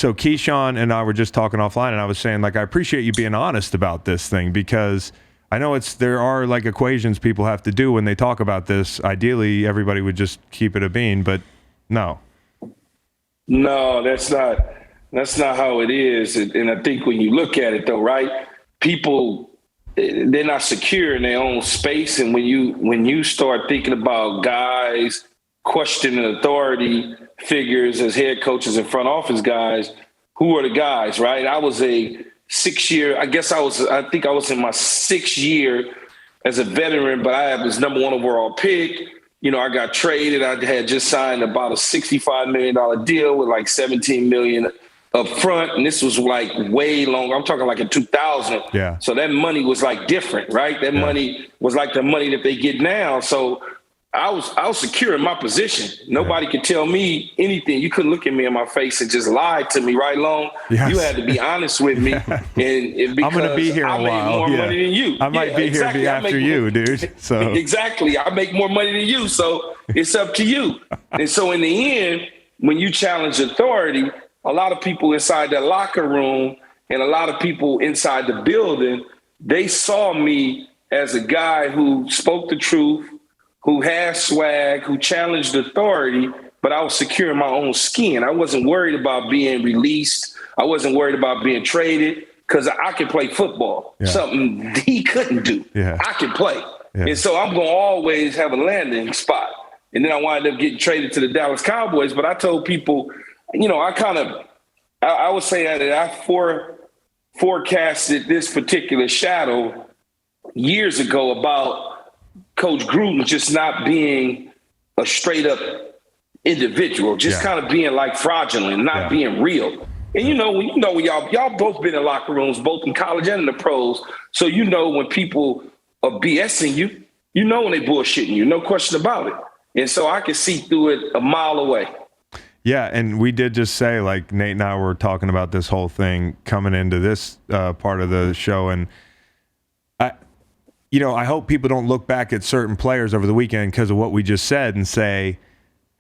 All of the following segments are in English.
So Keyshawn and I were just talking offline, and I was saying, like, I appreciate you being honest about this thing, because I know there are like equations people have to do when they talk about this. Ideally, everybody would just keep it a bean, but no. No, that's not how it is. And I think when you look at it, though, right, people, they're not secure in their own space. And when you start thinking about guys questioning authority figures as head coaches and front office guys, who are the guys, right? I was a 6-year, I think I was in my 6th year as a veteran, but I was number 1 overall pick. You know, I got traded. I had just signed about a $65 million deal with like $17 million up front. And this was like way longer. I'm talking like in 2000. Yeah. So that money was like different, right? That money was like the money that they get now. So I was secure in my position. Nobody could tell me anything. You couldn't look at me in my face and just lie to me, right, Long? Yes. You had to be honest with me. And because I'm going to be here a while. I made more money than you. I might be here after you, dude. So exactly. I make more money than you. So it's up to you. And so in the end, when you challenge authority, a lot of people inside that locker room and a lot of people inside the building, they saw me as a guy who spoke the truth, who had swag, who challenged authority, but I was secure in my own skin. I wasn't worried about being released. I wasn't worried about being traded, because I could play football, something he couldn't do. Yeah. I could play. Yeah. And so I'm going to always have a landing spot. And then I wound up getting traded to the Dallas Cowboys. But I told people, you know, I would say that I forecasted this particular shadow years ago about Coach Gruden just not being a straight up individual, just kind of being like fraudulent, not being real. And when y'all both been in locker rooms, both in college and in the pros. So you know when people are BSing you, you know when they bullshitting you, no question about it. And so I can see through it a mile away. Yeah, and we did just say, like, Nate and I were talking about this whole thing coming into this part of the show, and I hope people don't look back at certain players over the weekend because of what we just said and say,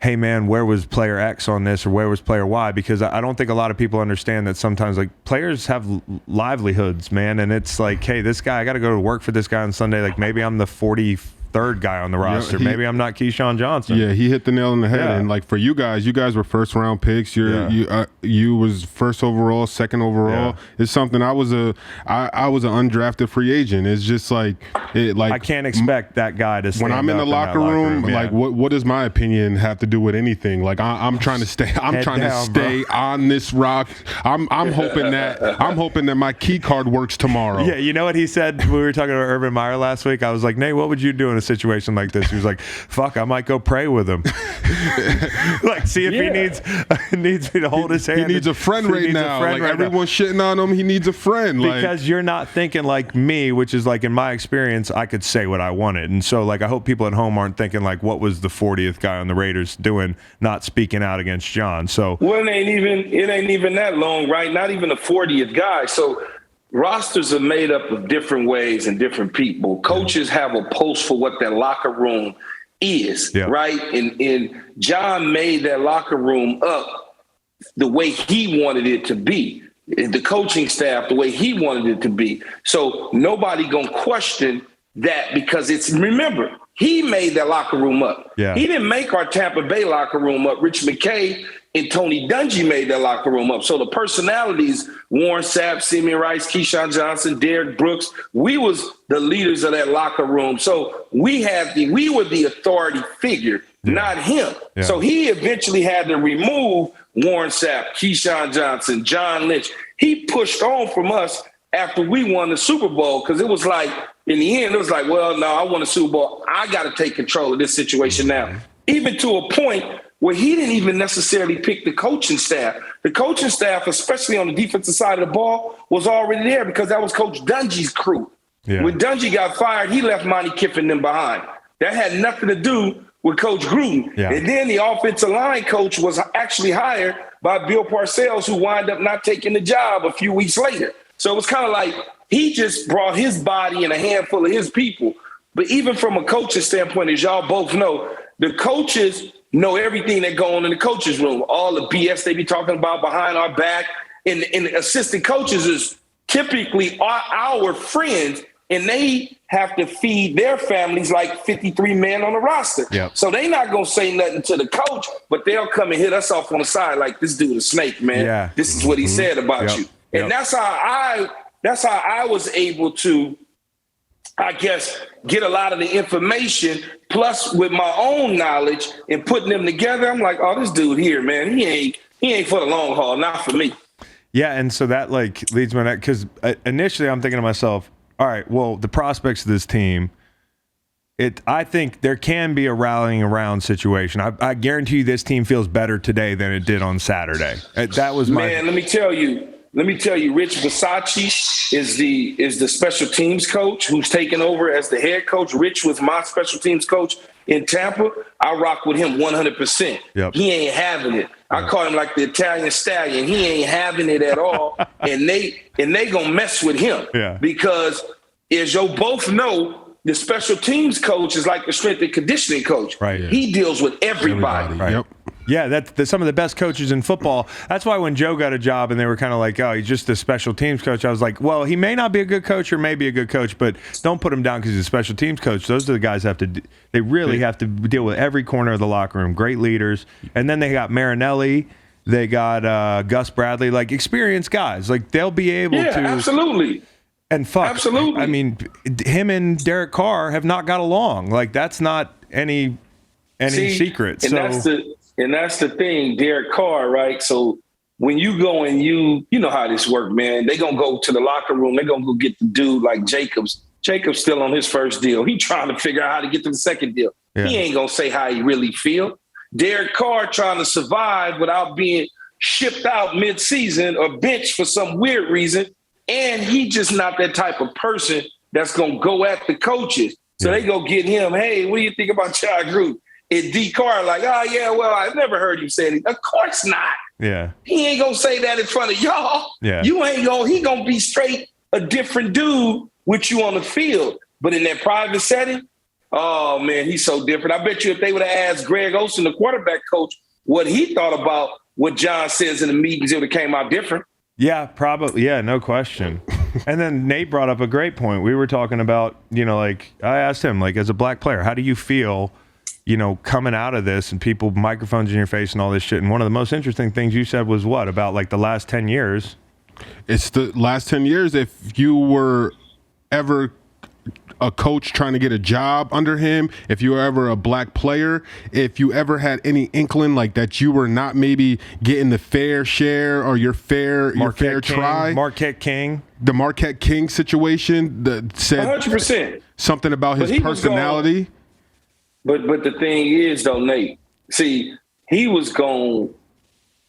hey, man, where was player X on this, or where was player Y? Because I don't think a lot of people understand that sometimes, like, players have livelihoods, man, and it's like, hey, this guy, I got to go to work for this guy on Sunday. Like, maybe I'm the 43rd guy on the roster. Maybe I'm not Keyshawn Johnson. Yeah, he hit the nail on the head. And like for you guys were first round picks. You was first overall, second overall. It's something I was an undrafted free agent. It's just like I can't expect that guy to. When I'm in the locker room, like what does my opinion have to do with anything? Like I'm trying to stay. I'm trying to stay on this rock. I'm hoping that my key card works tomorrow. Yeah, you know what he said? We were talking about Urban Meyer last week. I was like, Nate, what would you do in a situation like this? He was like, fuck, I might go pray with him. Like, see if he needs me to hold his hand. He needs a friend right now. Like everyone's shitting on him. He needs a friend. Because you're not thinking like me, which is like in my experience, I could say what I wanted. And so like I hope people at home aren't thinking like, what was the 40th guy on the Raiders doing, not speaking out against John? So well, it ain't even that long, right? Not even the 40th guy. So rosters are made up of different ways and different people. Coaches have a pulse for what that locker room is, right? And John made that locker room up the way he wanted it to be. The coaching staff, the way he wanted it to be. So nobody gonna question that because remember, he made that locker room up. Yeah. He didn't make our Tampa Bay locker room up. Rich McKay and Tony Dungy made that locker room up. So the personalities, Warren Sapp, Simeon Rice, Keyshawn Johnson, Derek Brooks, we was the leaders of that locker room. So we were the authority figure, not him. Yeah. So he eventually had to remove Warren Sapp, Keyshawn Johnson, John Lynch. He pushed on from us after we won the Super Bowl because it was like, in the end, it was like, well, no, I won the Super Bowl. I got to take control of this situation now. Even to a point where he didn't even necessarily pick the coaching staff. The coaching staff, especially on the defensive side of the ball, was already there because that was Coach Dungy's crew. Yeah. When Dungy got fired, he left Monty Kiffin them behind. That had nothing to do with Coach Gruden. Yeah. And then the offensive line coach was actually hired by Bill Parcells, who wound up not taking the job a few weeks later. So it was kind of like he just brought his body and a handful of his people. But even from a coaching standpoint, as y'all both know, the coaches know everything that go on in the coaches' room, all the BS they be talking about behind our back. And assistant coaches is typically our friends, and they have to feed their families like 53 men on the roster. Yep. So they not going to say nothing to the coach, but they'll come and hit us off on the side like, this dude a snake, man. Yeah. This is what he said about you. And that's how I was able to, I guess, get a lot of the information, plus with my own knowledge and putting them together. I'm like, oh, this dude here, man, he ain't for the long haul, not for me. Yeah, and so that like leads me to that, because initially I'm thinking to myself, all right, well, the prospects of this team, I think there can be a rallying around situation. I guarantee you this team feels better today than it did on Saturday. That was man. Let me tell you, Rich Versace is the special teams coach who's taken over as the head coach. Rich was my special teams coach in Tampa. I rock with him 100%. Yep. He ain't having it. I call him like the Italian stallion. He ain't having it at all. and they gonna mess with him. Yeah. Because as you both know, the special teams coach is like the strength and conditioning coach. Right. Yeah. He deals with everybody. Right. Yep. Yeah, that's some of the best coaches in football. That's why when Joe got a job and they were kind of like, oh, he's just a special teams coach, I was like, well, he may not be a good coach or may be a good coach, but don't put him down because he's a special teams coach. Those are the guys have to deal with every corner of the locker room. Great leaders. And then they got Marinelli. They got Gus Bradley, like experienced guys. Like they'll be able to. Yeah, absolutely. And fuck. Absolutely. I mean, him and Derek Carr have not got along. Like that's not any secret. And that's the thing, Derek Carr, right? So when you go and you know how this works, man. They gonna go to the locker room. They gonna go get the dude like Jacobs. Jacobs still on his first deal. He trying to figure out how to get to the second deal. Yeah. He ain't gonna say how he really feel. Derek Carr trying to survive without being shipped out mid-season or benched for some weird reason. And he just not that type of person that's gonna go at the coaches. So they go get him. Hey, what do you think about Jon Gruden? And D. Carr like, oh, yeah, well, I've never heard you say it. Of course not. Yeah. He ain't going to say that in front of y'all. Yeah. He going to be straight a different dude with you on the field. But in that private setting, oh, man, he's so different. I bet you if they would have asked Greg Olsen, the quarterback coach, what he thought about what John says in the meetings, it would have came out different. Yeah, probably. Yeah, no question. And then Nate brought up a great point. We were talking about, like I asked him, like as a black player, how do you feel coming out of this and people microphones in your face and all this shit. And one of the most interesting things you said was what about like the last 10 years? It's the last 10 years. If you were ever a coach trying to get a job under him, if you were ever a black player, if you ever had any inkling like that you were not maybe getting the fair share or your fair try. Marquette King. The Marquette King situation that said 100%. Something about his personality. But the thing is, though, Nate, see, he was going to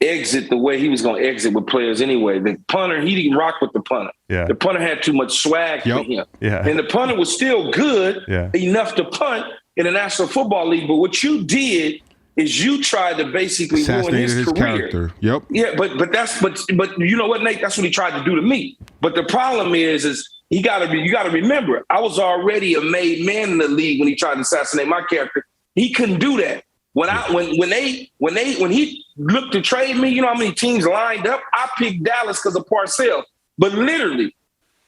exit the way he was going to exit with players anyway. The punter, he didn't rock with the punter. Yeah. The punter had too much swag for him. Yeah. And the punter was still good enough to punt in the National Football League. But what you did is you tried to basically ruin his career. Character. Yep. Yeah, but you know what, Nate? That's what he tried to do to me. But the problem is you got to remember, I was already a made man in the league when he tried to assassinate my character. He couldn't do that. When he looked to trade me, you know how many teams lined up? I picked Dallas because of Parcells. But literally,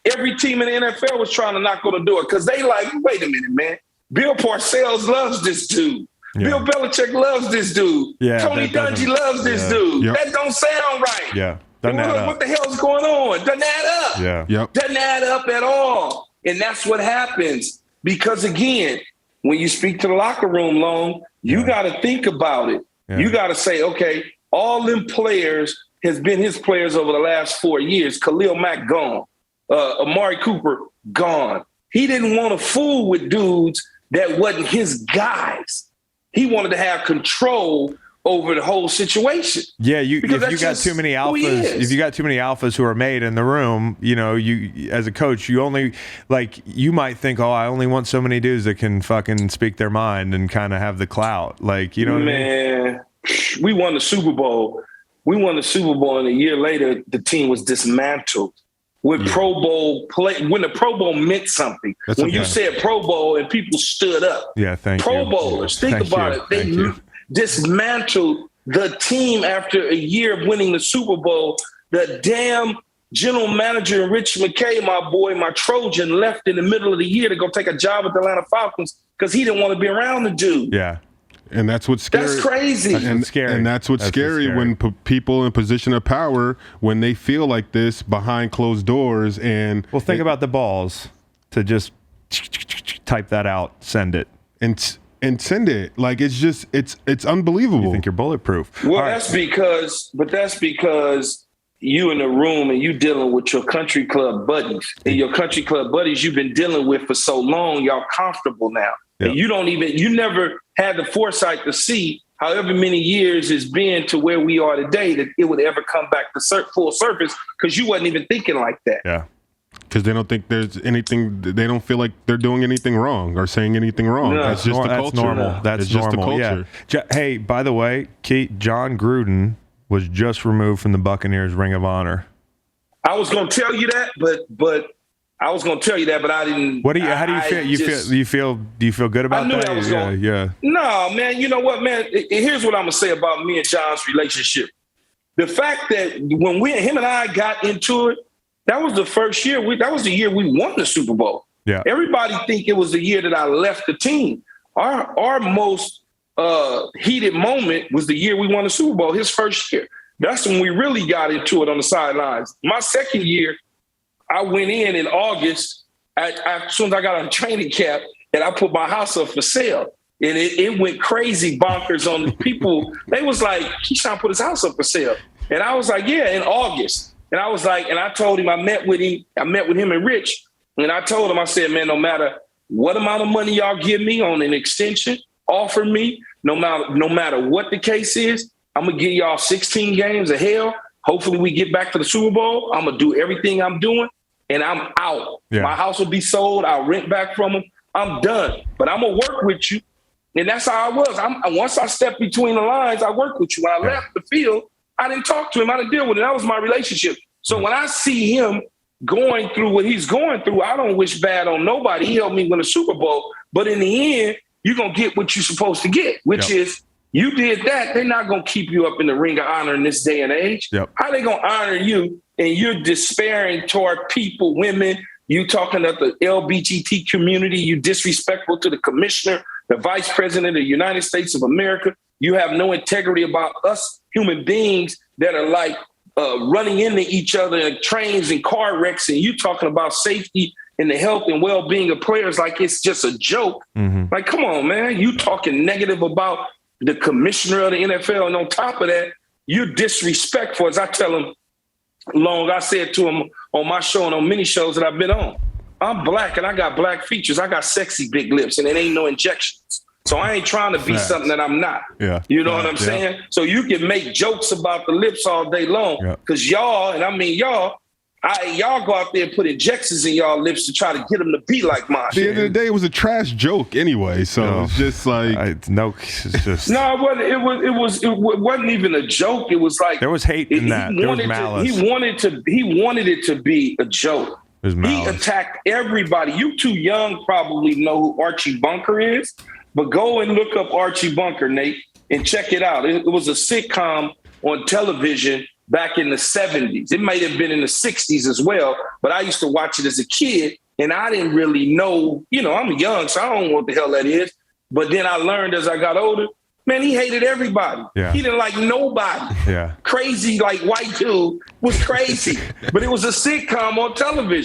every team in the NFL was trying to knock on the door because they like, wait a minute, man. Bill Parcells loves this dude. Yeah. Bill Belichick loves this dude. Yeah, Tony Dungy loves this dude. Yep. That don't sound right. Yeah. What the hell's going on? Doesn't add up. Yeah. Yep. Doesn't add up at all. And that's what happens. Because again, when you speak to the locker room, Long, you got to think about it. Yeah. You got to say, okay, all them players has been his players over the last 4 years. Khalil Mack gone. Amari Cooper gone. He didn't want to fool with dudes that wasn't his guys. He wanted to have control over the whole situation. Yeah, if you got too many alphas who are made in the room, you as a coach, you only you might think, oh, I only want so many dudes that can fucking speak their mind and kind of have the clout. Like, you know what I mean? Man, we won the Super Bowl. And a year later, the team was dismantled. With Pro Bowl play, when the Pro Bowl meant something. You said Pro Bowl and people stood up. Yeah, thank Pro you. Bowlers, think about it. dismantled the team after a year of winning the Super Bowl. The damn general manager, Rich McKay, my boy, my Trojan, left in the middle of the year to go take a job at the Atlanta Falcons because he didn't want to be around the dude. Yeah. And that's what's scary. That's crazy. And scary. And that's what's scary when people in position of power, when they feel like this behind closed doors. And well, think about the balls to just type that out, send it, and send it. Like it's unbelievable. You think you're bulletproof? Well, that's because you in the room and you dealing with your country club buddies, and your country club buddies you've been dealing with for so long, y'all comfortable now. Yep. And you never had the foresight to see however many years it's been to where we are today that it would ever come back to full surface because you wasn't even thinking like that. Yeah. Because they don't think there's anything, they don't feel like they're doing anything wrong or saying anything wrong. No, that's just the culture. That's normal. That's just the culture. Yeah. Hey, by the way, Jon Gruden was just removed from the Buccaneers Ring of Honor. I was going to tell you that, but I didn't. How do you feel? Do you feel good about that? Yeah. No, man. You know what, man? Here's what I'm gonna say about me and Jon's relationship. The fact that when him and I got into it, that was the first year. That was the year we won the Super Bowl. Yeah. Everybody think it was the year that I left the team. Our most heated moment was the year we won the Super Bowl. His first year. That's when we really got into it on the sidelines. My second year, I went in August, as soon as I got on training camp, and I put my house up for sale. And it went crazy bonkers on the people. They was like, Keyshawn put his house up for sale. And I was like, yeah, in August. And I was like, and I told him, I met with him and Rich. And I told him, I said, man, no matter what amount of money y'all give me on an extension, offer me, no matter what the case is, I'm going to give y'all 16 games of hell. Hopefully we get back to the Super Bowl. I'm going to do everything I'm doing, and I'm out. Yeah. My house will be sold. I'll rent back from them. I'm done. But I'm going to work with you. And that's how I was. Once I stepped between the lines, I worked with you. When I left the field, I didn't talk to him. I didn't deal with it. That was my relationship. So when I see him going through what he's going through, I don't wish bad on nobody. He helped me win a Super Bowl. But in the end, you're going to get what you're supposed to get, which is you did that. They're not going to keep you up in the Ring of Honor in this day and age. Yep. How they going to honor you and you're despairing toward people, women, you talking about the LGBT community, you disrespectful to the commissioner, the vice president of the United States of America. You have no integrity about us human beings that are like running into each other in trains and car wrecks, and you talking about safety and the health and well-being of players like it's just a joke. Mm-hmm. Like, come on, man. You talking negative about the commissioner of the NFL, and on top of that, you're disrespectful. As I tell him, I said to him on my show and on many shows that I've been on, I'm black and I got black features. I got sexy big lips and it ain't no injections. So I ain't trying to be something that I'm not. Yeah. You know what I'm saying? So you can make jokes about the lips all day long because y'all, and I mean y'all go out there and put injections in y'all lips to try to get them to be like mine. At the end of the day, it was a trash joke anyway. So it's just like it's just no. It wasn't even a joke. It was like there was hate in that. There was malice. He wanted it to be a joke. He attacked everybody. You too young probably know who Archie Bunker is, but go and look up Archie Bunker, Nate, and check it out. It was a sitcom on television back in the 70s. It might have been in the 60s as well, but I used to watch it as a kid, and I didn't really know, I'm young, so I don't know what the hell that is. But then I learned as I got older, man, he hated everybody. Yeah. He didn't like nobody. Yeah. Crazy, like white dude was crazy. But it was a sitcom on television.